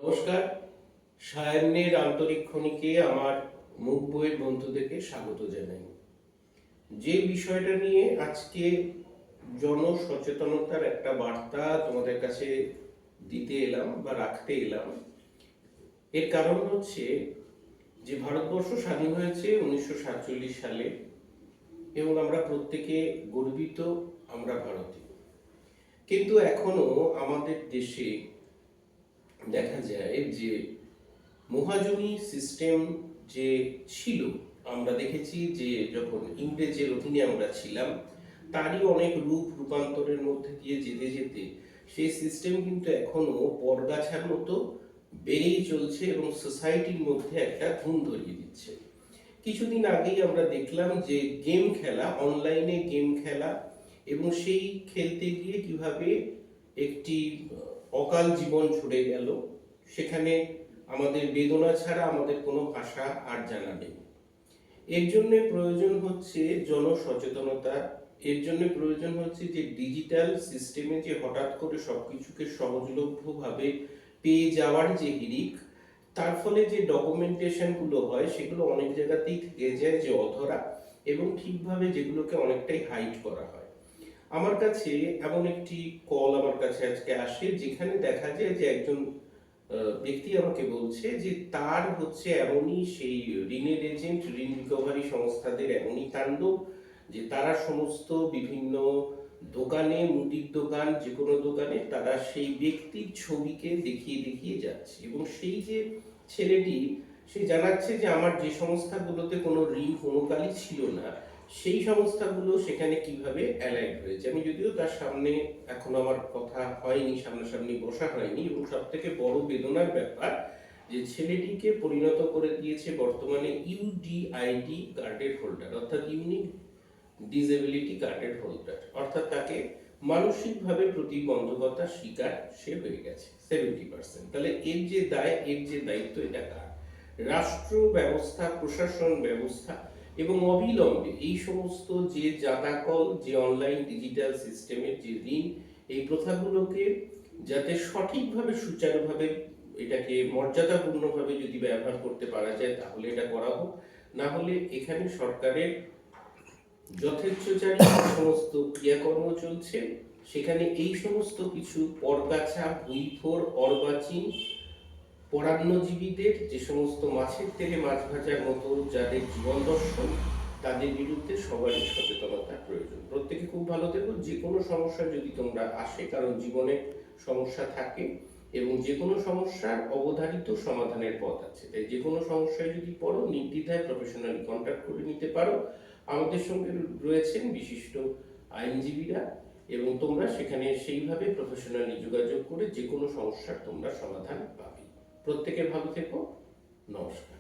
নমস্কার। সায়াহ্নের আন্তরিক ক্ষণিকে আমার মুখ বইয়ের বন্ধুদেরকে স্বাগত জানাই। যে বিষয়টা নিয়ে আজকে জনসচেতনতার একটা বার্তা তোমাদের কাছে দিতে এলাম বা রাখতে এলাম, এর কারণ হচ্ছে যে ভারতবর্ষ স্বাধীন হয়েছে 1947 সালে এবং আমরা প্রত্যেকে গর্বিত, আমরা ভারতীয়। কিন্তু এখনো আমাদের দেশে দেখা যায় যে মহাজনী সিস্টেম যে ছিল, আমরা দেখেছি যে যখন ইংরেজের অধীনে আমরা ছিলাম তারই অনেক রূপ রূপান্তরের মধ্যে দিয়ে যেতে যেতে সেই সিস্টেম কিন্তু এখনো পরগাছার মতো বেড়েই চলছে এবং সোসাইটির মধ্যে একটা ধুম ধরিয়ে দিচ্ছে। কিছুদিন আগেই আমরা দেখলাম যে গেম খেলা, অনলাইনে গেম খেলা এবং সেই খেলতে গিয়ে কিভাবে একটি অকাল জীবন ঝরে গেল, সেখানে আমাদের বেদনা ছাড়া আমাদের কোনো ভাষা আর জানা নেই। এর জন্য প্রয়োজন হচ্ছে জনসচেতনতা, এর জন্য প্রয়োজন হচ্ছে যে ডিজিটাল সিস্টেমে যে হঠাৎ করে সবকিছুকে সহজলভ্যভাবে পেয়ে যাওয়ার যে হিড়িক, তার ফলে যে ডকুমেন্টেশনগুলো হয় সেগুলো অনেক জায়গাতেই থেকে যায় যে অধরা এবং ঠিকভাবে যেগুলোকে অনেকটাই হাইড করা হয়। আমার কাছে এমন একটি কল আমার কাছে আজকে আসে যেখানে দেখা যায় যে একজন ব্যক্তি আমাকে বলছে যে তার হচ্ছে এমনই সেই ঋণের এজেন্ট, ঋণ রিকভারি সংস্থাদের এমনই কাণ্ড যে তারা সমস্ত বিভিন্ন দোকানে, মুদির দোকান, যে কোনো দোকানে তারা সেই ব্যক্তির ছবিকে দেখিয়ে দেখিয়ে যাচ্ছে এবং সেই যে ছেলেটি সে জানাচ্ছে যে আমার যে সংস্থাগুলোতে কোনো ঋণ কোনোকালই ছিল না সেই সংস্থাগুলো সেখানে কিভাবে অ্যালাইড হয়েছে। আমি যদিও তার সামনে এখন আমার কথা হয়নি, সামনাসামনি বসা হয়নি, এবং সব থেকে বড় বেদনার ব্যাপার যে ছেলেটিকে পরিণত করে দিয়েছে বর্তমানে ইউডিআইডি কার্ডের হোল্ডার, অর্থাৎ ইউনিক ডিসেবিলিটি কার্ডের হোল্ডার, অর্থাৎ তাকে মানসিকভাবে প্রতিবন্ধকতার শিকার সে হয়ে গেছে 70%। তাহলে এর যে দায়, এর যে দায়িত্ব, এটা কার? রাষ্ট্র ব্যবস্থা, প্রশাসন ব্যবস্থা এবং অবিলম্বে এই সমস্ত যে জাদাকল, যে অনলাইন ডিজিটাল সিস্টেমের যে ঋণ, এই প্রথাগুলোকে যাতে সঠিকভাবে সুচারুভাবে এটাকে মর্যাদাপূর্ণভাবে যদি ব্যবহার করতে পারা যায় তাহলে এটা করা হোক, না হলে এখানে সরকারের যথেচ্ছাচারী সমস্ত ক্রিয়াকর্ম চলছে, সেখানে এই সমস্ত কিছু পরগাছা, ভুইফোর, অর্বাচীন, পরান্নজীবীদের, যে সমস্ত মাছের তেলে মাছ ভাজার মতো যাদের জীবন দর্শন, তাদের বিরুদ্ধে সবারই সচেতনতার প্রয়োজন। প্রত্যেকে খুব ভালো থেকো। যে কোনো সমস্যা যদি তোমরা আসে, কারণ জীবনে সমস্যা থাকে এবং যে কোনো সমস্যার অবধারিত সমাধানের পথ আছে, তাই যে কোনো সমস্যায় যদি পড়ো নির্দ্বিধায় প্রফেশনালি কন্ট্যাক্ট করে নিতে পারো। আমাদের সঙ্গে রয়েছেন বিশিষ্ট আইনজীবীরা এবং তোমরা সেখানে সেইভাবে প্রফেশনালি যোগাযোগ করে যে কোনো সমস্যার তোমরা সমাধান পাবে। প্রত্যেকে ভালো থেকো। নমস্কার।